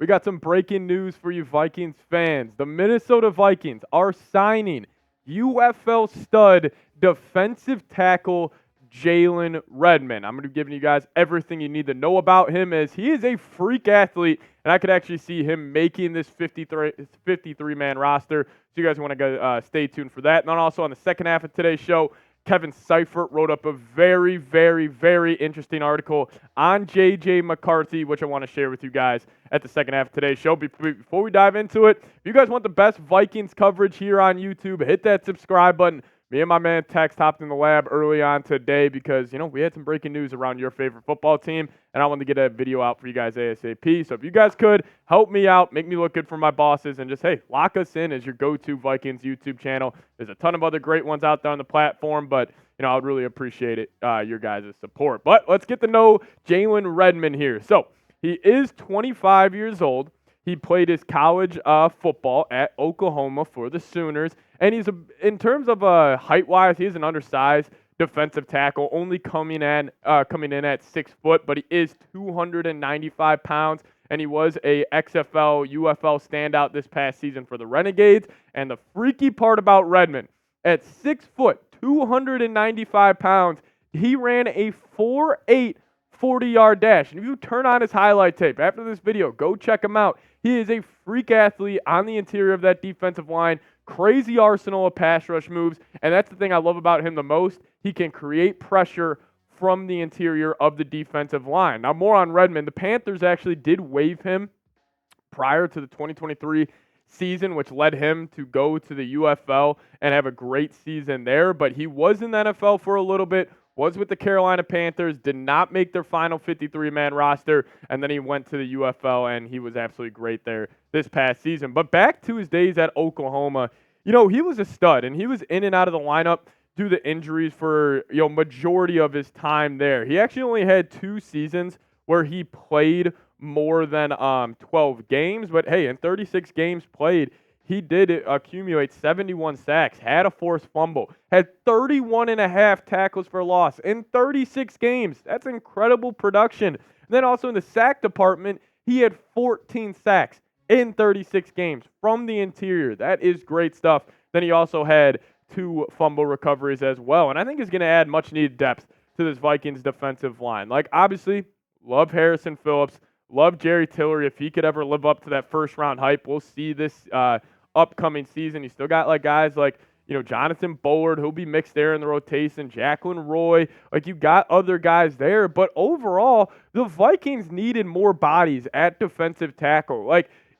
we got some breaking news for you Vikings fans. The Minnesota Vikings are signing UFL stud defensive tackle Jalen Redmond. I'm going to be giving you guys everything you need to know about him, as he is a freak athlete, and I could actually see him making this 53-man roster. So you guys want to go stay tuned for that. And then also on the second half of today's show, Kevin Seifert wrote up a very, very, very interesting article on J.J. McCarthy, which I want to share with you guys at the second half of today's show. Before we dive into it, if you guys want the best Vikings coverage here on YouTube, hit that subscribe button. Me and my man Tex hopped in the lab early on today because, we had some breaking news around your favorite football team, and I wanted to get a video out for you guys ASAP. So if you guys could help me out, make me look good for my bosses, and just, hey, lock us in as your go-to Vikings YouTube channel. There's a ton of other great ones out there on the platform, but, I would really appreciate it, your guys' support. But let's get to know Jalen Redmond here. So he is 25 years old. He played his college football at Oklahoma for the Sooners, and he's in terms of height-wise, he's an undersized defensive tackle, only coming in at 6 foot, but he is 295 pounds, and he was a XFL UFL standout this past season for the Renegades. And the freaky part about Redmond, at 6 foot, 295 pounds, he ran a 4.8 40-yard dash. And if you turn on his highlight tape after this video, go check him out. He is a freak athlete on the interior of that defensive line. Crazy arsenal of pass rush moves. And that's the thing I love about him the most. He can create pressure from the interior of the defensive line. Now, more on Redmond. The Panthers actually did waive him prior to the 2023 season, which led him to go to the UFL and have a great season there. But he was in the NFL for a little bit, was with the Carolina Panthers, did not make their final 53-man roster, and then he went to the UFL, and he was absolutely great there this past season. But back to his days at Oklahoma, he was a stud, and he was in and out of the lineup due to injuries for, majority of his time there. He actually only had 2 seasons where he played more than 12 games, but hey, in 36 games played, he did accumulate 71 sacks, had a forced fumble, had 31 and a half tackles for loss in 36 games. That's incredible production. And then also in the sack department, he had 14 sacks in 36 games from the interior. That is great stuff. Then he also had 2 fumble recoveries as well. And I think he's going to add much needed depth to this Vikings defensive line. Like, obviously, love Harrison Phillips, love Jerry Tillery. If he could ever live up to that first round hype, we'll see this upcoming season. You still got guys like Jonathan Bullard, who'll be mixed there in the rotation, Jacqueline Roy. You got other guys there, but overall the Vikings needed more bodies at defensive tackle.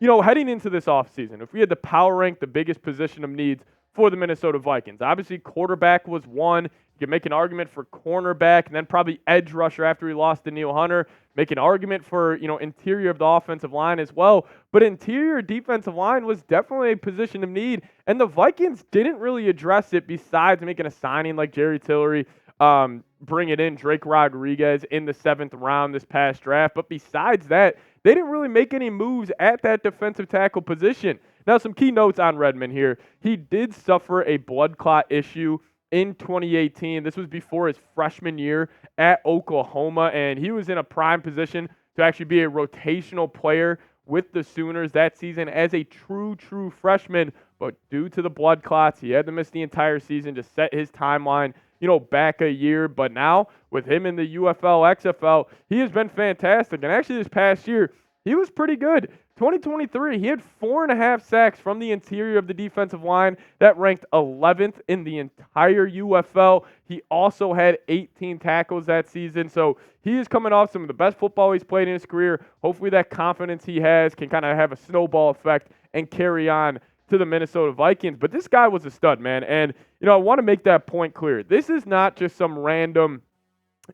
Heading into this offseason, if we had to power rank the biggest position of needs for the Minnesota Vikings, obviously quarterback was one. You can make an argument for cornerback, and then probably edge rusher after he lost to Neil Hunter. Make an argument for, interior of the offensive line as well. But interior defensive line was definitely a position of need, and the Vikings didn't really address it besides making a signing like Jerry Tillery, bringing in Drake Rodriguez in the 7th round this past draft. But besides that, they didn't really make any moves at that defensive tackle position. Now, some key notes on Redmond here. He did suffer a blood clot issue in 2018. This was before his freshman year at Oklahoma, and he was in a prime position to actually be a rotational player with the Sooners that season as a true freshman. But due to the blood clots, he had to miss the entire season to set his timeline, back a year. But now, with him in the UFL, XFL, he has been fantastic. And actually this past year, he was pretty good. 2023, he had 4.5 sacks from the interior of the defensive line. That ranked 11th in the entire UFL. He also had 18 tackles that season. So he is coming off some of the best football he's played in his career. Hopefully that confidence he has can kind of have a snowball effect and carry on to the Minnesota Vikings. But this guy was a stud, man. And, I want to make that point clear. This is not just some random,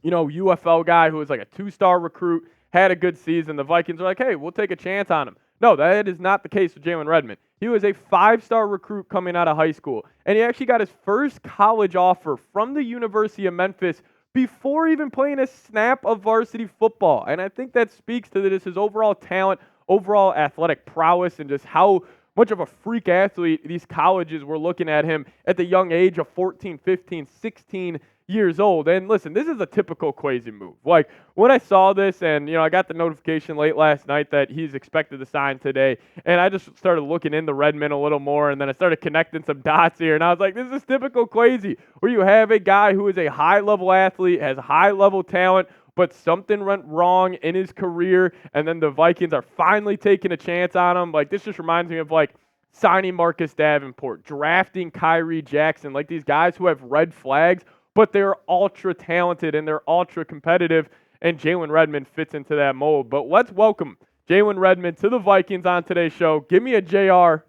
UFL guy who was like a 2-star recruit, had a good season. The Vikings are like, hey, we'll take a chance on him. No, that is not the case with Jalen Redmond. He was a 5-star recruit coming out of high school, and he actually got his first college offer from the University of Memphis before even playing a snap of varsity football. And I think that speaks to his overall talent, overall athletic prowess, and just how much of a freak athlete these colleges were looking at him at the young age of 14, 15, 16 years old. And listen, this is a typical Kwesi move. Like, when I saw this and, I got the notification late last night that he's expected to sign today, and I just started looking into Redmond a little more, and then I started connecting some dots here, and I was like, this is typical Kwesi, where you have a guy who is a high-level athlete, has high-level talent, but something went wrong in his career, and then the Vikings are finally taking a chance on him. Like, this just reminds me of, like, signing Marcus Davenport, drafting Kyrie Jackson, like these guys who have red flags, but they're ultra talented and they're ultra competitive, and Jalen Redmond fits into that mold. But let's welcome Jalen Redmond to the Vikings on today's show. Give me a JR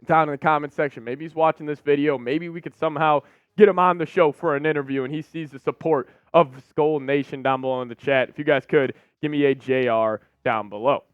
down in the comment section. Maybe he's watching this video. Maybe we could somehow get him on the show for an interview, and he sees the support of Skull Nation down below in the chat. If you guys could, give me a JR down below.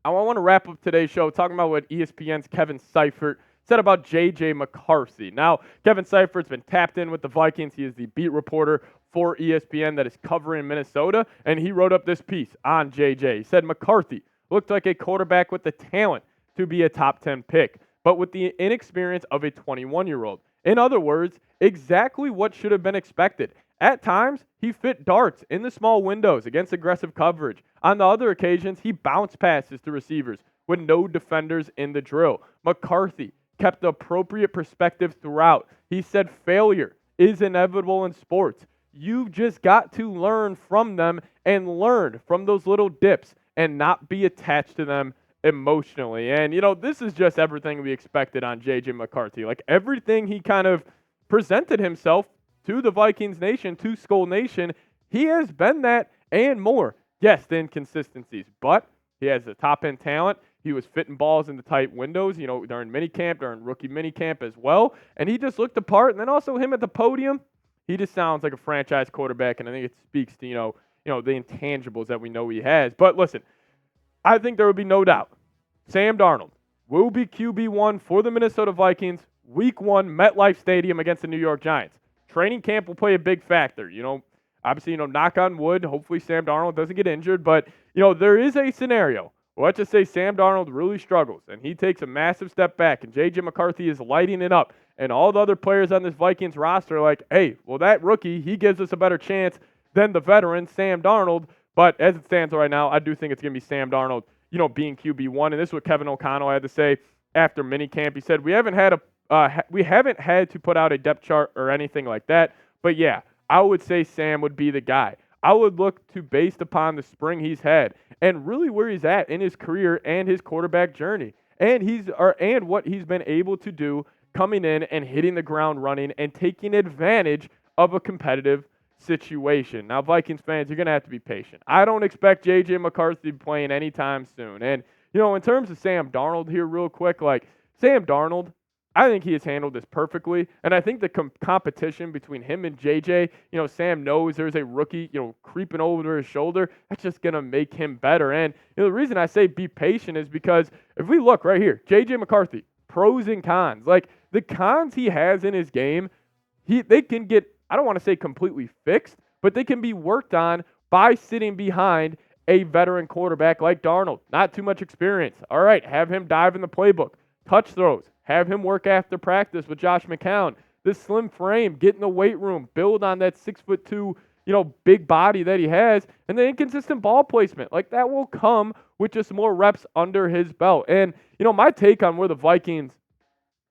I want to wrap up today's show talking about what ESPN's Kevin Seifert said about J.J. McCarthy. Now, Kevin Seifert's been tapped in with the Vikings. He is the beat reporter for ESPN that is covering Minnesota, and he wrote up this piece on J.J. He said, McCarthy looked like a quarterback with the talent to be a top 10 pick, but with the inexperience of a 21-year-old. In other words, exactly what should have been expected. At times, he fit darts in the small windows against aggressive coverage. On the other occasions, he bounced passes to receivers with no defenders in the drill. McCarthy kept the appropriate perspective throughout. He said failure is inevitable in sports. You've just got to learn from them and learn from those little dips and not be attached to them emotionally. And, this is just everything we expected on J.J. McCarthy. Like, everything he kind of presented himself to the Vikings Nation, to Skull Nation, he has been that and more. Yes, the inconsistencies, but he has the top-end talent. He was fitting balls into tight windows, during minicamp, during rookie minicamp as well, and he just looked the part. And then also him at the podium, he just sounds like a franchise quarterback, and I think it speaks to, the intangibles that we know he has. But listen, I think there would be no doubt Sam Darnold will be QB1 for the Minnesota Vikings Week 1 MetLife Stadium against the New York Giants. Training camp will play a big factor. Obviously, knock on wood, hopefully Sam Darnold doesn't get injured, but, there is a scenario. Let's just say Sam Darnold really struggles, and he takes a massive step back, and J.J. McCarthy is lighting it up, and all the other players on this Vikings roster are like, hey, well, that rookie, he gives us a better chance than the veteran, Sam Darnold. But as it stands right now, I do think it's going to be Sam Darnold, being QB1, and this is what Kevin O'Connell had to say after minicamp. He said, we haven't had to put out a depth chart or anything like that, but yeah, I would say Sam would be the guy. I would look to based upon the spring he's had and really where he's at in his career and his quarterback journey, and what he's been able to do coming in and hitting the ground running and taking advantage of a competitive situation. Now, Vikings fans, you're going to have to be patient. I don't expect J.J. McCarthy to be playing anytime soon. And, in terms of Sam Darnold here real quick, like Sam Darnold, I think he has handled this perfectly, and I think the competition between him and JJ, Sam knows there's a rookie, creeping over his shoulder. That's just going to make him better. And the reason I say be patient is because if we look right here, JJ McCarthy, pros and cons. Like, the cons he has in his game, they can get, I don't want to say completely fixed, but they can be worked on by sitting behind a veteran quarterback like Darnold. Not too much experience. All right, have him dive in the playbook. Touch throws. Have him work after practice with Josh McCown. This slim frame, get in the weight room, build on that 6'2", big body that he has, and the inconsistent ball placement. Like, that will come with just more reps under his belt. And, my take on where the Vikings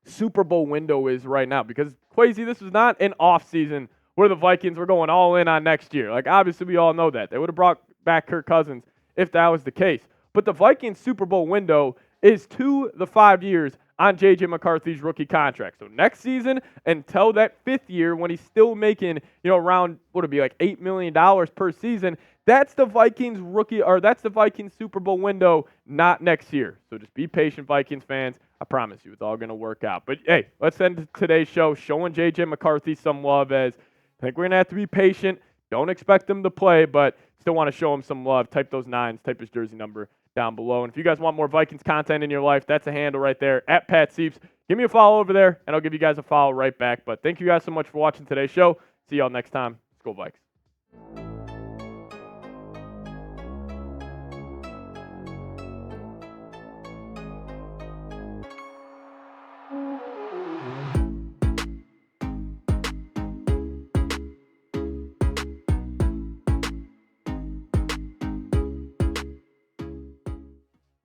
Super Bowl window is right now, because Kwesi, this is not an offseason where the Vikings were going all in on next year. Like, obviously we all know that. They would have brought back Kirk Cousins if that was the case. But the Vikings Super Bowl window is 2 to 5 years on J.J. McCarthy's rookie contract. So next season until that 5th year when he's still making, around, what would it be, like $8 million per season, that's the Vikings that's the Vikings Super Bowl window, not next year. So just be patient, Vikings fans. I promise you it's all going to work out. But, hey, let's end today's show showing J.J. McCarthy some love, as I think we're going to have to be patient. Don't expect him to play, but still want to show him some love. Type those 9s, type his jersey number down below. And if you guys want more Vikings content in your life, that's a handle right there, at Pat Sieps. Give me a follow over there, and I'll give you guys a follow right back. But thank you guys so much for watching today's show. See y'all next time. Let's go Vikes.